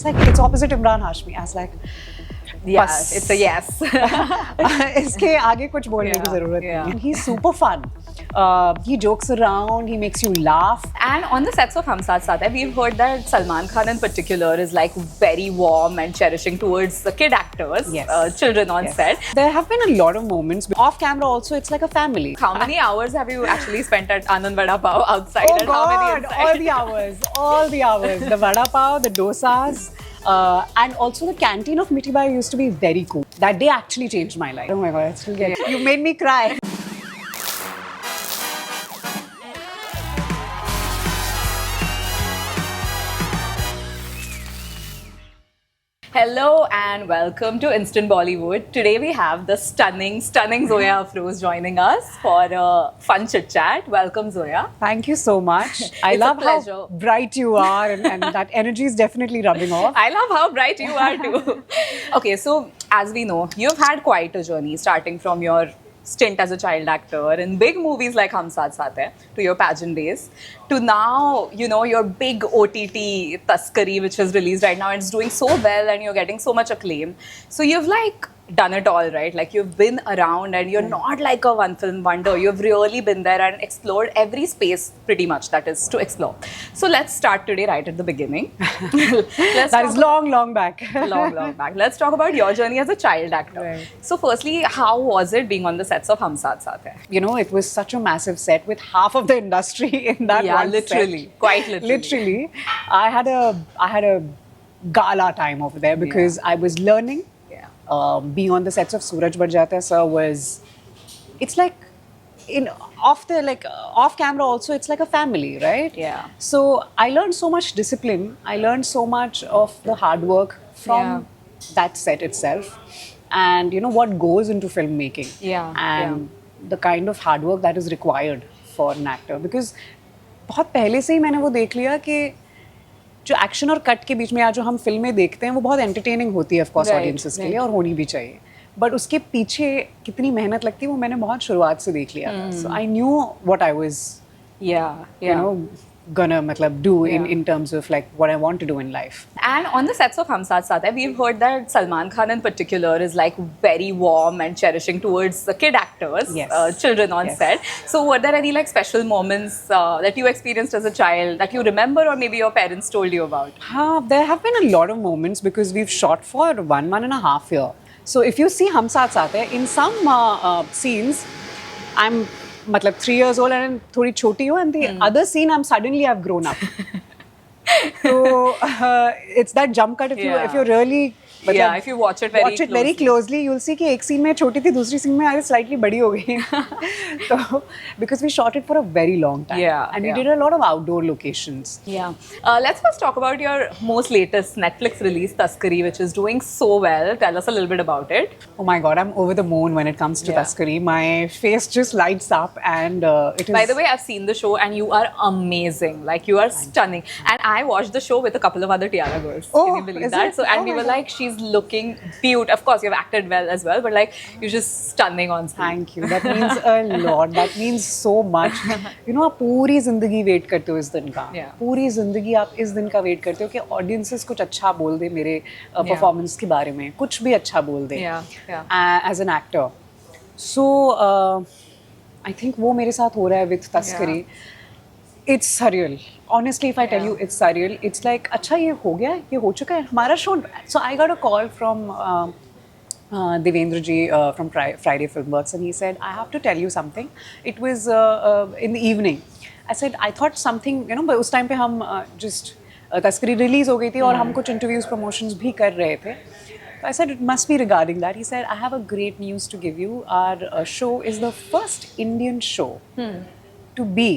It's like it's opposite Imran Hashmi. I was like, Yeah, बस. it's a yes. इसके आगे कुछ बोलने की जरूरत नहीं. He's super fun. He jokes around. He makes you laugh. And on the sets of Hum Saath Saath Hai, we've heard that Salman Khan in particular is like very warm and cherishing towards the kid actors, Yes. children on Yes. set. There have been a lot of moments off camera. Also, it's like a family. How many hours have you actually spent at Anand Vada Pav outside Oh and how many God! inside? All the hours, all the hours. The vada pav, the dosas, and also the canteen of Mitibai used to be very cool. That day actually changed my life. Oh my God! I still get. You made me cry. Hello and welcome to Instant Bollywood. Today we have the stunning Zoya Afroz joining us for a fun chit chat. Welcome, Zoya. Thank you so much. I It's a love how pleasure. bright you are, and that energy is definitely rubbing off. I love how bright you are too. Okay, so as we know, you've had quite a journey starting from your stint as a child actor in big movies like Hum Saath Saath Hai to your pageant days to now, you know, your big OTT Taskari which is released right now and it's doing so well and you're getting so much acclaim. So you've like done it all, right? Like you've been around and you're not like a one film wonder. You've really been there and explored every space pretty much that is to explore. So let's start today right at the beginning. That is long back. long back. Let's talk about your journey as a child actor. Right. So firstly, how was it being on the sets of Hum Saath Saath Hai? You know, it was such a massive set with half of the industry in that Yeah, one literally. set. Quite literally. Literally. I had a gala time over there because I was learning. Being on the sets of Suraj Barjatya sir was, it's like off camera also it's like a family, right? Yeah. So I learned so much discipline. I learned so much of the hard work from that set itself, and you know what goes into filmmaking. Yeah, And the kind of hard work that is required for an actor, because बहुत पहले से ही मैंने वो देख लिया कि जो action और कट के बीच में आज जो हम फिल्में देखते हैं वो बहुत एंटरटेनिंग होती है ऑफ कोर्स ऑडियंसेस के लिए और होनी भी चाहिए, बट उसके पीछे कितनी मेहनत लगती है वो मैंने बहुत शुरुआत से देख लिया था. So I knew what I was you know gonna do in terms of like what I want to do in life. And on the sets of Hum Saath Saath Hai, we've heard that Salman Khan in particular is like very warm and cherishing towards the kid actors, Yes. children on Yes. set. So were there any like special moments that you experienced as a child that you remember or maybe your parents told you about? There have been a lot of moments because we've shot for one and a half year. So if you see Hum Saath Saath Hai, in some scenes I'm 3 years old and थोड़ी छोटी हूँ, and the other scene I've grown up. So it's that jump cut. If you really if you watch it very closely, you'll see कि एक scene में छोटी थी, दूसरी scene में I was slightly बड़ी हो गई. So because we shot it for a very long time, and we did a lot of outdoor locations. Yeah. Let's first talk about your most latest Netflix release, Taskari, which is doing so well. Tell us a little bit about it. Oh my God, I'm over the moon when it comes to Taskari. My face just lights up, and it is. By the way, I've seen the show, and you are amazing. Like you are stunning. And I watched the show with a couple of other Tiara girls. Oh, can you believe is that? it? So, and we were like, she's looking beautiful. Of course, you've acted well as well, but like you're just stunning on screen. Thank you. That means a lot. That means so much. You know, आप पूरी जिंदगी wait करते हो इस दिन का. पूरी जिंदगी आप इस दिन का वेट करते हो कि ऑडियंसेस कुछ अच्छा बोल दे मेरे परफॉर्मेंस के बारे में, कुछ भी अच्छा बोल दे. As an actor. So I think वो मेरे साथ हो रहा है with Taskari. It's surreal. Honestly, if I tell you, it's surreal. It's like, अच्छा ये हो गया, ये हो चुका है हमारा show. So I got a call from Devendra ji from Friday Filmworks, and he said, I have to tell you something. It was in the evening. I said, I thought something, you know, but उस time पे हम just तस्करी release हो गई थी और हम कुछ interviews, promotions भी कर रहे थे. So I said, it must be regarding that. He said, I have a great news to give you. Our show is the first Indian show to be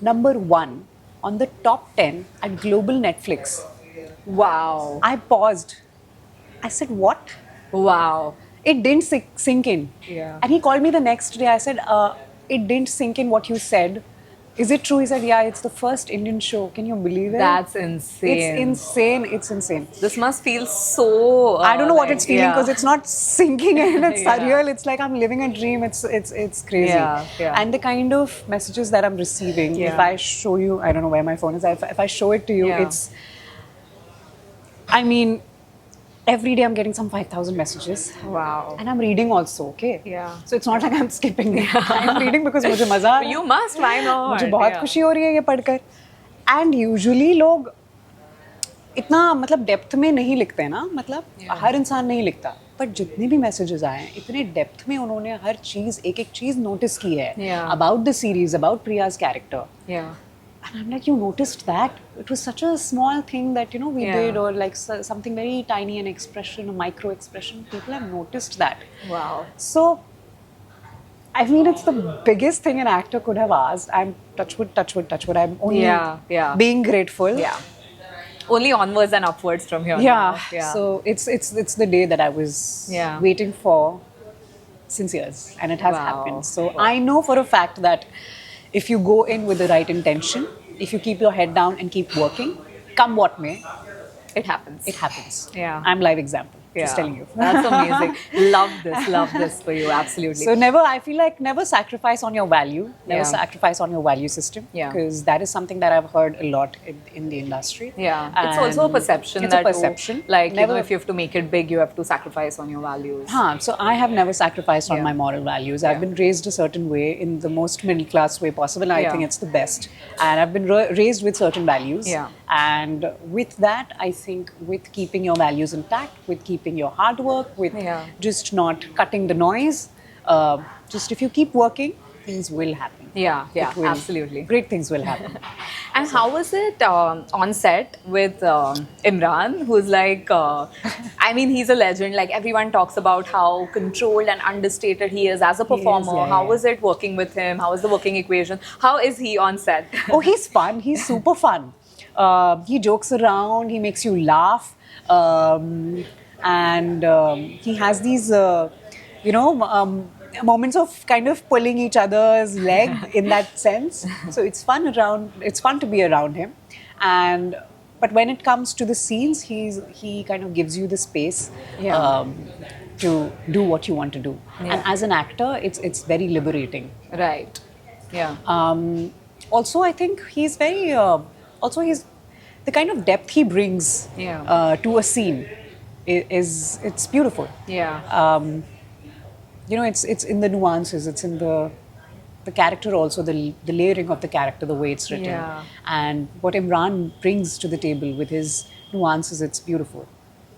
#1 on the top 10 at global Netflix. Wow. I paused. I said, what? Wow. It didn't sink in. Yeah. And he called me the next day. I said, it didn't sink in what you said. Is it true? He said, yeah, it's the first Indian show. Can you believe it? That's insane. It's insane. It's insane. This must feel so... I don't know what it's feeling because it's not sinking in. It's surreal. It's like I'm living a dream. It's crazy. Yeah. And the kind of messages that I'm receiving, if I show you, I don't know where my phone is, if I show it to you, I mean, every day I'm getting some 5,000 messages. Wow. And I'm reading also, okay? Yeah. So it's not like I'm skipping it. I'm reading because मुझे मजा आ रहा है. You must, why not? मुझे बहुत Yeah. खुशी हो रही है ये पढ़कर. And usually लोग इतना मतलब डेप्थ में नहीं लिखते हैं ना, मतलब हर इंसान नहीं लिखता. पर जितने भी मैसेजेस आए हैं इतने डेप्थ में उन्होंने हर चीज़ एक एक चीज़ नोटिस की है about the series, about Priya's character. Yeah. And I'm like, you noticed that? It was such a small thing that, you know, we Yeah. did, or like something very tiny, an expression, a micro expression. People have noticed that. Wow. So, I mean, it's the biggest thing an actor could have asked. I'm touch wood. I'm only Yeah. being grateful. Yeah. Only onwards and upwards from here. Yeah. now. Yeah. So it's the day that I was Yeah. waiting for since years, and it has Wow. happened. So I know for a fact that if you go in with the right intention, if you keep your head down and keep working, come what may, It happens. it happens. Yeah. I'm live example. Yeah. Just telling you. That's amazing. Love this for you. Absolutely. So I feel like never sacrifice on your value, never Yeah. sacrifice on your value system. Yeah. Because that is something that I've heard a lot in the industry. Yeah, it's also a And perception. It's that a perception. like, you Never, know, if you have to make it big, you have to sacrifice on your values. So I have never sacrificed on Yeah. my moral values. I've Yeah. been raised a certain way, in the most middle class way possible. I Yeah. think it's the best. And I've been raised with certain values. Yeah. And with that, I think with keeping your values intact, with keeping your hard work, with Yeah. just not cutting the noise, just if you keep working, things will happen. Yeah, It will. absolutely. Great things will happen. And how was it on set with Imran, who's like, I mean, he's a legend. Like, everyone talks about how controlled and understated he is as a performer. yeah, How yeah. was it working with him? How was the working equation? How is he on set? Oh, he's fun. He's super fun. He jokes around. He makes you laugh. And he has these, moments of kind of pulling each other's leg in that sense. So it's fun to be around him. But when it comes to the scenes, he kind of gives you the space Yeah. to do what you want to do. Yeah. And as an actor, it's very liberating. Right. Yeah. Also, I think he's very. He's the kind of depth he brings Yeah. to a scene it's beautiful. Yeah. It's in the nuances. It's in the character also, the layering of the character, the way it's written, Yeah. and what Imran brings to the table with his nuances. It's beautiful.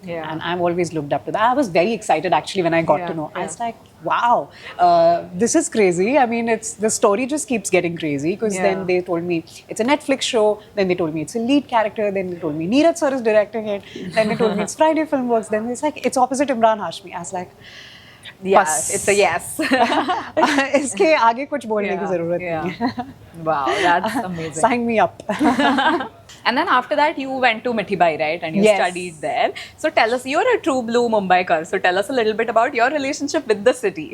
Yeah. And I've always looked up to that. I was very excited actually when I got Yeah, to know. I yeah. was like, wow, this is crazy. I mean, the story just keeps getting crazy because Yeah. then they told me it's a Netflix show. Then they told me it's a lead character. Then they told me Neeraj sir is directing it. Then they told me it's Friday Filmworks. Then it's like it's opposite Imran Hashmi. I was like, Yeah. बस। It's a yes. इसके आगे कुछ बोलने की जरूरत नहीं है. Wow, that's amazing. Sign me up. And then after that, you went to Mithibai, right? And you Yes. studied there. So tell us, you're a true blue Mumbaikar. So tell us a little bit about your relationship with the city.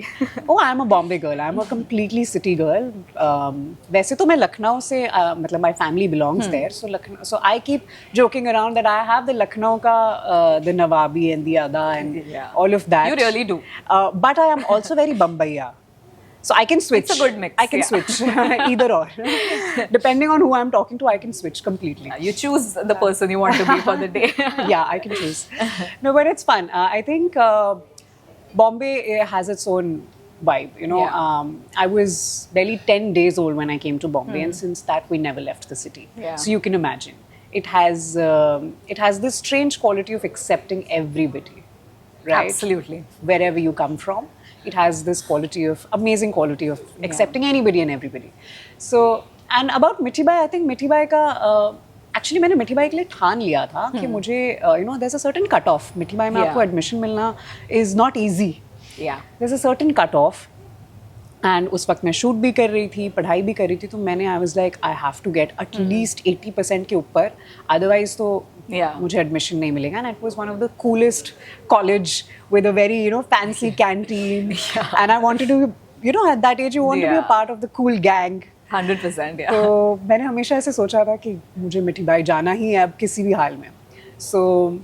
Oh, I'm a Bombay girl. I'm a completely city girl. वैसे तो मैं लखनऊ से मतलब my family belongs there. So I keep joking around that I have the Lucknow ka the Nawabi and the Ada and Yeah. all of that. You really do. But I am also very Bombaya. So I can switch. It's a good mix, I can yeah. switch either or. Depending on who I'm talking to, I can switch completely. You choose the person you want to be for the day. Yeah, I can choose. No, but it's fun. I think Bombay has its own vibe. Yeah. I was barely 10 days old when I came to Bombay, and since that we never left the city. Yeah. So you can imagine, it has this strange quality of accepting everybody, right? Absolutely. Wherever you come from, it has this amazing quality of accepting anybody and everybody. So, and about Mithibai, I think Mithibai का actually मैंने Mithibai के लिए ठान लिया था कि मुझे there's a certain cut off. Mithibai में Yeah. आपको admission मिलना is not easy. Yeah. There's a certain cut off. And उस वक्त मैं शूट भी कर रही थी, पढ़ाई भी कर रही थी, तो मैंने I was like I have to get at least 80% के ऊपर, otherwise तो Yeah. मुझे admission नहीं मिलेगा. And it was one of the coolest college with a very fancy canteen. And I wanted to at that age you want to be a Yeah. part of the cool gang. 100%, yeah. तो मैंने हमेशा ऐसे सोचा था कि मुझे मिठीबाई जाना ही है अब किसी भी हाल में. So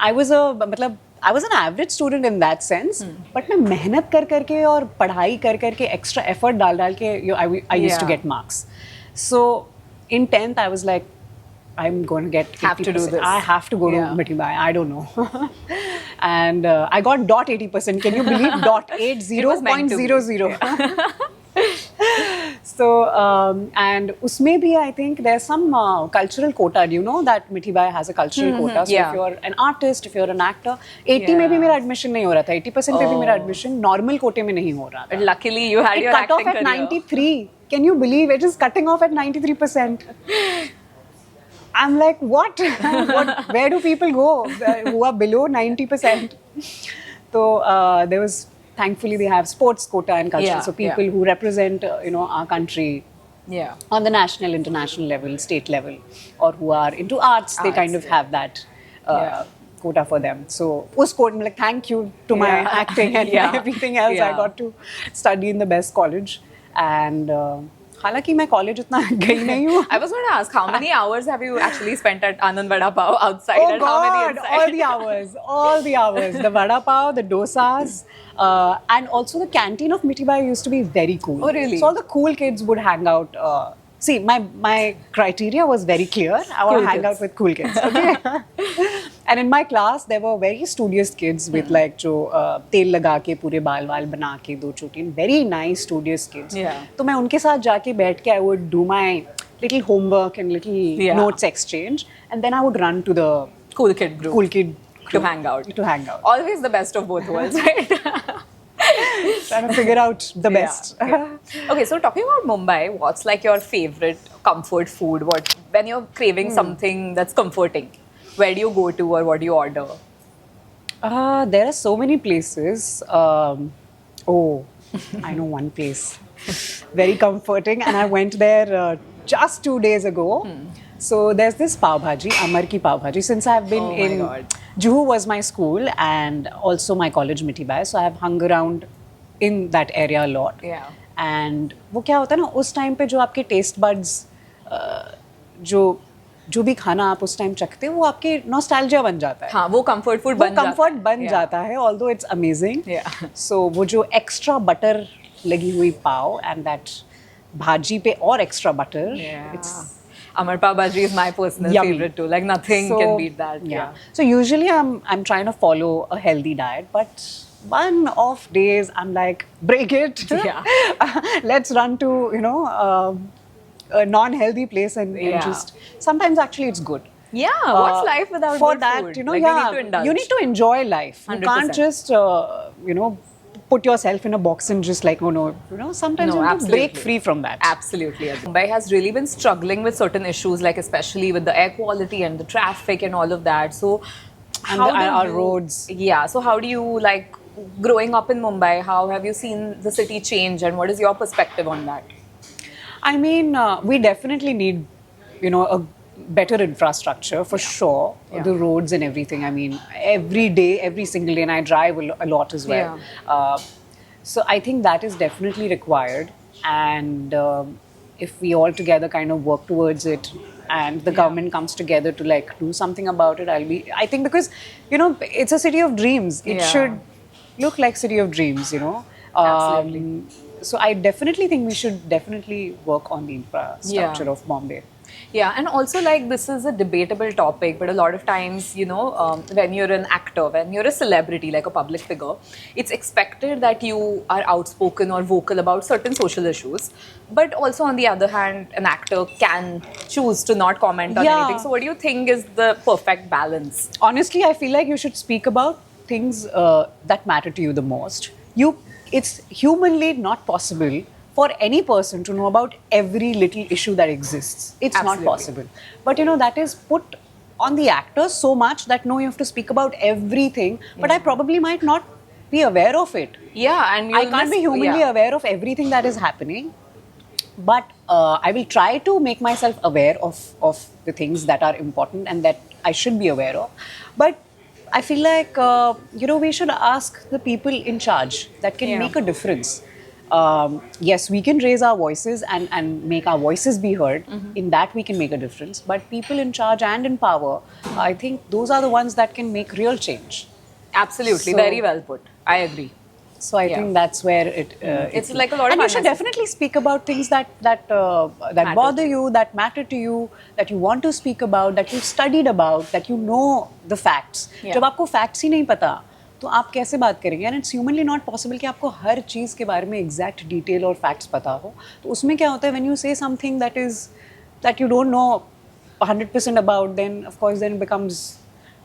I was an average student in that sense, but मैं मेहनत कर करके और पढ़ाई कर करके extra effort डाल के I used to Yeah. get marks. So in 10th I was like, I'm going to get Have to do 80%. this. I have to go to Yeah. Mitibai. I don't know. And I got dot 80%. Can you believe dot It was meant to be. 80.00? So and usme bhi I think there's some cultural quota. Do you know that Mitibai has a cultural quota? So Yeah. if you're an artist, if you're an actor, 80 में भी Yeah. मेरा admission नहीं हो रहा था. 80% पे भी मेरा admission normal quote में नहीं हो रहा था. But luckily, you had It your cut off acting at career. 93. Can you believe it is cutting off at 93%? I'm like, what? Where do people go who are below 90%? So there was, thankfully, they have sports quota and culture. Yeah, So people who represent, our country Yeah. on the national, international level, state level, or who are into arts, they kind of Arts, have that Yeah. quota for them. So, us quote, like, thank you to my Yeah. acting and Yeah. everything else. I Yeah. got to study in the best college. And हालांकि मैं college उतना गई नहीं हूँ. I was going to ask, how many hours have you actually spent at Anand Vada Pav outside Oh and how many God! inside? All the hours. The vada pav, the dosas, and also the canteen of Mitibai used to be very cool. Oh, really? So all the cool kids would hang out. See, my criteria was very clear. I want Cool to hang kids. out with cool kids. Okay. And in my class, there were very studious kids with like जो तेल लगा के पूरे बाल वाल बना के दो चोटी. Very nice studious kids. Yeah. तो मैं उनके साथ जाके बैठ के I would do my little homework and little Yeah. notes exchange, and then I would run to the Cool kid group. cool kid To group hang out. To hang out. Always the best of both worlds, right? Trying to figure out the best. Okay, so talking about Mumbai, what's like your favorite comfort food? What when you're craving something that's comforting, where do you go to or what do you order? There are so many places. I know one place. Very comforting, and I went there just 2 days ago. So there's this pav bhaji, Amar ki pav bhaji. Since I've been Oh my in God. Juhu was my school and also my college Mitibai, so I've hung around in that area a lot. Yeah. And वो क्या होता है ना उस time पे जो आपके taste buds जो भी खाना आप उस टाइम चखते हो वो आपके नॉस्टैल्जिया बन जाता है. हाँ, वो comfort food वो बन जाता कंफर्ट है. बन Yeah. जाता है although it's amazing. Yeah. So वो जो एक्स्ट्रा बटर लगी हुई पाव and that भाजी पे और extra butter. Yeah. It's Amar Pav Bhaji is my personal yummy. favorite too. Like nothing So, can beat that. Yeah. So usually I'm trying to follow a healthy diet, but one off days I'm like break it. Yeah. Let's run to a non-healthy place and Yeah. just sometimes actually it's good. Yeah, what's life without For good that, food? you know, Like, yeah, you need to indulge. you need to enjoy life. You 100%. can't just put yourself in a box and just like, oh no, sometimes No, you have to break absolutely. free from that. Absolutely. Mumbai has really been struggling with certain issues, like especially with the air quality and the traffic and all of that. So, And our roads. Yeah. So, how do you like growing up in Mumbai? How have you seen the city change, and what is your perspective on that? I mean, we definitely need, a better infrastructure for sure. Yeah. The roads and everything. I mean, every day, every single day, and I drive a lot as well. So I think that is definitely required. And if we all together kind of work towards it, and the government comes together to like do something about it, I think because, it's a city of dreams. It Yeah. should look like city of dreams, Absolutely. So I definitely think we should definitely work on the infrastructure of Bombay. Yeah, and also like this is a debatable topic, but a lot of times, when you're an actor, when you're a celebrity, like a public figure, it's expected that you are outspoken or vocal about certain social issues. But also on the other hand, an actor can choose to not comment on Yeah. anything. So what do you think is the perfect balance? Honestly, I feel like you should speak about things that matter to you the most. It's humanly not possible for any person to know about every little issue that exists. It's Absolutely. not possible. But that is put on the actors so much that no, you have to speak about everything. But I probably might not be aware of it. Yeah, and I can't be humanly aware of everything that is happening. But I will try to make myself aware of the things that are important and that I should be aware of. But I feel like, we should ask the people in charge that can Yeah. make a difference. Yes, we can raise our voices and make our voices be heard. In that, we can make a difference. But people in charge and in power, I think those are the ones that can make real change. Absolutely, So- very well put. I agree. So I think that's where it's like a lot of and you should unnecessary- definitely speak about things that bother you, that matter to you, that you want to speak about, that you've studied about, that you know the facts. Yeah. जब आपको facts ही नहीं पता तो आप कैसे बात करेंगे? And it's humanly not possible कि आपको हर चीज़ के बारे में exact detail और facts पता हो. तो उसमें क्या होता है when you say something that you don't know 100% about, then of course then it becomes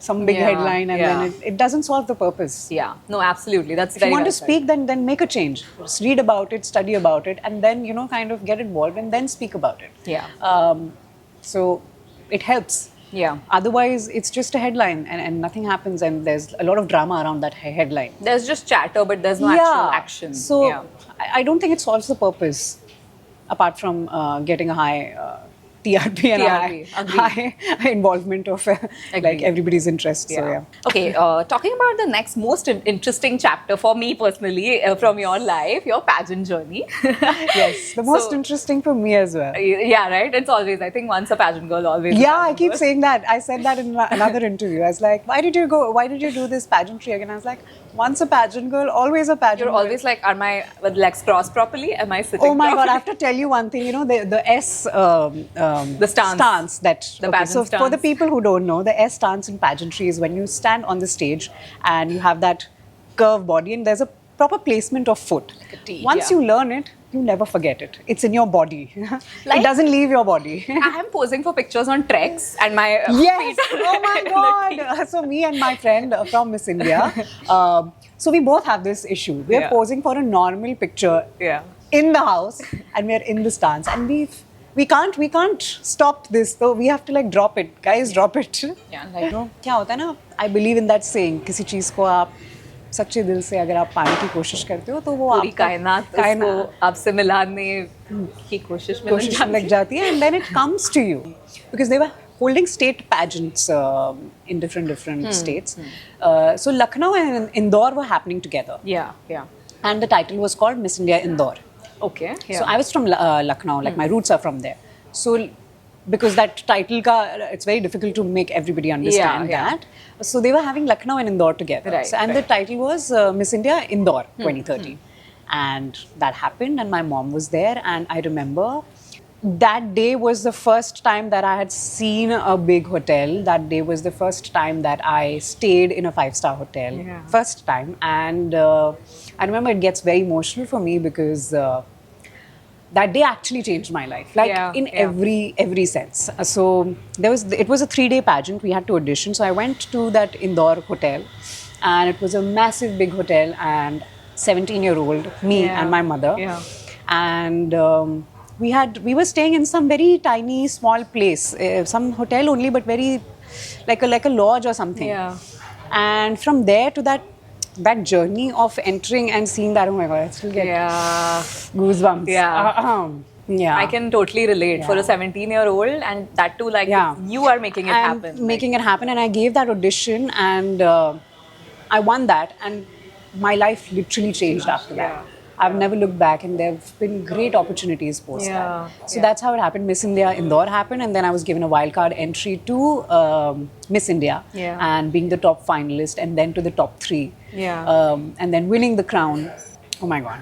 some big Yeah, headline, and yeah. then it doesn't solve the purpose. Yeah, no, absolutely. That's If you very want to well said. speak, then make a change. Just read about it, study about it, and then kind of get involved and then speak about it. Yeah. So it helps. Yeah. Otherwise, it's just a headline, and nothing happens, and there's a lot of drama around that headline. There's just chatter, but there's no actual action. So yeah. I don't think it solves the purpose, apart from getting a high TRP and TRP, high involvement of like everybody's interest. So yeah. Okay, talking about the next most interesting chapter for me personally from your life, your pageant journey. Yes, the most interesting for me as well. Yeah, right? It's always, I think once a pageant girl, always a Yeah, I pageant keep girl. saying that. I said that in another interview. I was like, why did you do this pageantry again? I was like, once a pageant girl, always a pageant You're girl. always like, are my legs crossed properly? Am I sitting Oh my God, I properly? have to tell you one thing. The S The stance. The pageant so for the stance. people who don't know, the S stance in pageantry is when you stand on the stage and you have that curved body and there's a proper placement of foot. Like a T, Once yeah. you learn it, you never forget it. It's in your body. Like- it doesn't leave your body. I am posing for pictures on treks and my Yes. feet are Oh my in the God. So me and my friend from Miss India, so we both have this issue. We are Yeah. posing for a normal picture Yeah. in the house, and we are in the stance, and we can't stop this. So we have to like drop it, guys. Drop it. Yeah, like क्या होता है ना? I believe in that saying. किसी चीज को आप सच्चे दिल से अगर आप पाने की कोशिश करते हो तो वो पूरी आपका कायनात उसको आपसे मिलाने की कोशिश में कोशिश में लग जाती है, and then it comes to you because they were holding state pageants in different states. So Lucknow and Indore were happening together, Yeah, yeah. and the title was called Miss India Indore. Okay. Yeah. So I was from Lucknow, like my roots are from there. So because that title it's very difficult to make everybody understand Yeah, yeah. that. So they were having Lucknow and Indore together. Right, So, and the title was Miss India Indore 2013. And that happened, and my mom was there, and I remember that day was the first time that I had seen a big hotel. That day was the first time that I stayed in a 5-star hotel. Yeah. First time. And I remember it gets very emotional for me because that day actually changed my life, like Yeah, in yeah. every sense. So it was a 3-day pageant. We had to audition. So I went to that Indore hotel, and it was a massive big hotel, and 17-year-old me Yeah, and my mother, yeah. and we were staying in some very tiny small place, some hotel only, but very like a lodge or something. Yeah. And from there to that journey of entering and seeing that, oh my God, I still get Yeah. goosebumps. Yeah. Yeah. I can totally relate for a Yeah. 17-year-old, and that too, like Yeah. you are making it and happen. making it happen, and I gave that audition, and I won that, and my life literally changed after that. Yeah. I've never looked back, and there have been great opportunities post Yeah, that. So yeah. that's how it happened. Miss India Indore happened, and then I was given a wildcard entry to Miss India, Yeah. and being the top finalist, and then to the top 3, Yeah. and then winning the crown. Oh my God.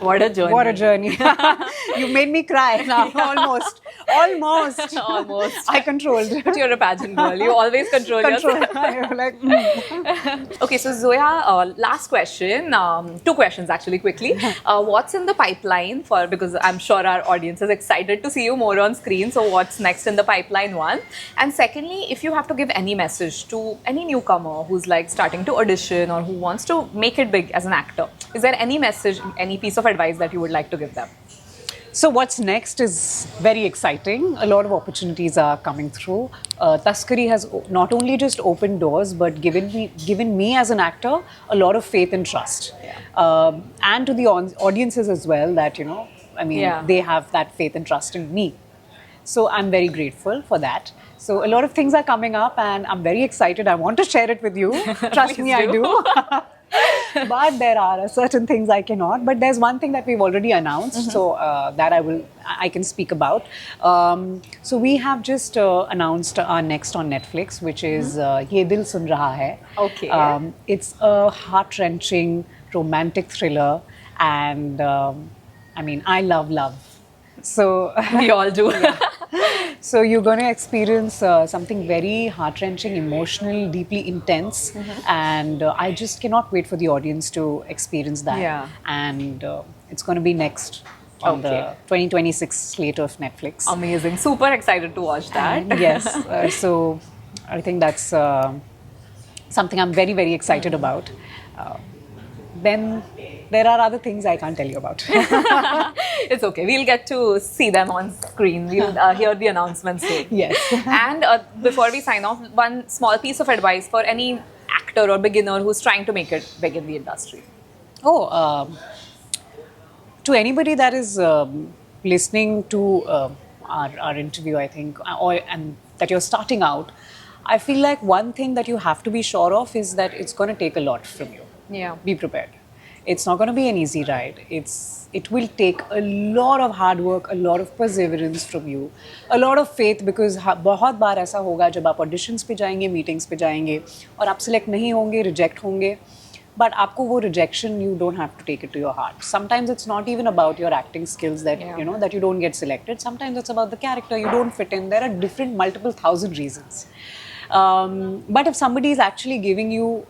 What a journey. What a journey. You made me cry now, almost. Almost. Almost. I controlled. But you're a pageant girl. You always control yourself. You're like, Okay, so Zoya, last question. 2 questions actually, quickly. What's in the pipeline because I'm sure our audience is excited to see you more on screen. So what's next in the pipeline, one? And secondly, if you have to give any message to any newcomer who's like starting to audition or who wants to make it big as an actor, is there any message, any piece of advice that you would like to give them? So what's next is very exciting. A lot of opportunities are coming through. Taskari has not only just opened doors, but given me as an actor a lot of faith and trust, and to the audiences as well. That I mean, Yeah. they have that faith and trust in me. So I'm very grateful for that. So a lot of things are coming up, and I'm very excited. I want to share it with you. Trust me, I Please do. But there are certain things I cannot. But there's one thing that we've already announced, so that I can speak about. So we have just announced our next on Netflix, which is Ye Dil Sun Raha Hai. Okay. It's a heart-wrenching romantic thriller, and I mean, I love love. So, We all do. so you're going to experience something very heart-wrenching, emotional, deeply intense, and I just cannot wait for the audience to experience that. Yeah. And it's going to be next on Okay. the 2026 slate of Netflix. Amazing. Super excited to watch that. And yes, so I think that's something I'm very, very excited about. Then there are other things I can't tell you about. It's okay. We'll get to see them on screen. We'll hear the announcements soon. Yes. And before we sign off, one small piece of advice for any actor or beginner who's trying to make it big in the industry. Oh, to anybody that is listening to our interview, I think, and that you're starting out, I feel like one thing that you have to be sure of is that it's going to take a lot from you. Yeah. Be prepared. It's not going to be an easy ride. It will take a lot of hard work, a lot of perseverance from you, a lot of faith, because बहुत बार ऐसा होगा जब आप auditions पे जाएंगे, meetings पे जाएंगे और आप select नहीं होंगे, reject होंगे, but आपको वो rejection, you don't have to take it to your heart. Sometimes it's not even about your acting skills that that you don't get selected. Sometimes it's about the character, you don't fit in. There are different, multiple thousand reasons. But if somebody is actually giving you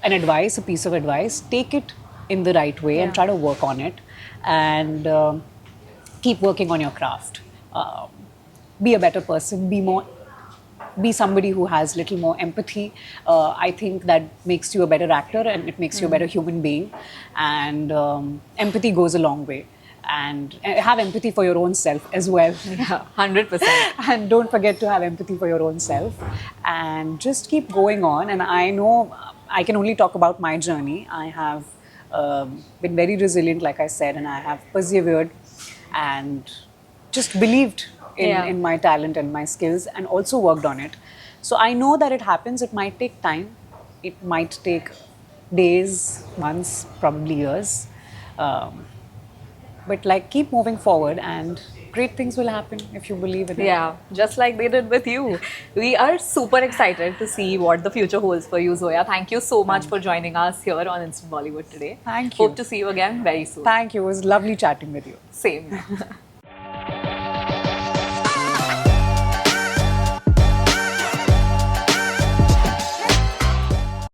an advice, a piece of advice, take it in the right way and try to work on it, and keep working on your craft. Be a better person, be somebody who has little more empathy. I think that makes you a better actor, and it makes you a better human being, and empathy goes a long way. And have empathy for your own self as well. Yeah, 100%. And don't forget to have empathy for your own self, and just keep going on. And I know I can only talk about my journey. I have been very resilient, like I said, and I have persevered and just believed in my talent and my skills, and also worked on it. So I know that it happens. It might take time. It might take days, months, probably years. But like, keep moving forward, and great things will happen if you believe in it. Yeah, just like they did with you. We are super excited to see what the future holds for you, Zoya. Thank you so much for joining us here on Instant Bollywood today. Thank you. Hope to see you again very soon. Thank you. It was lovely chatting with you. Same.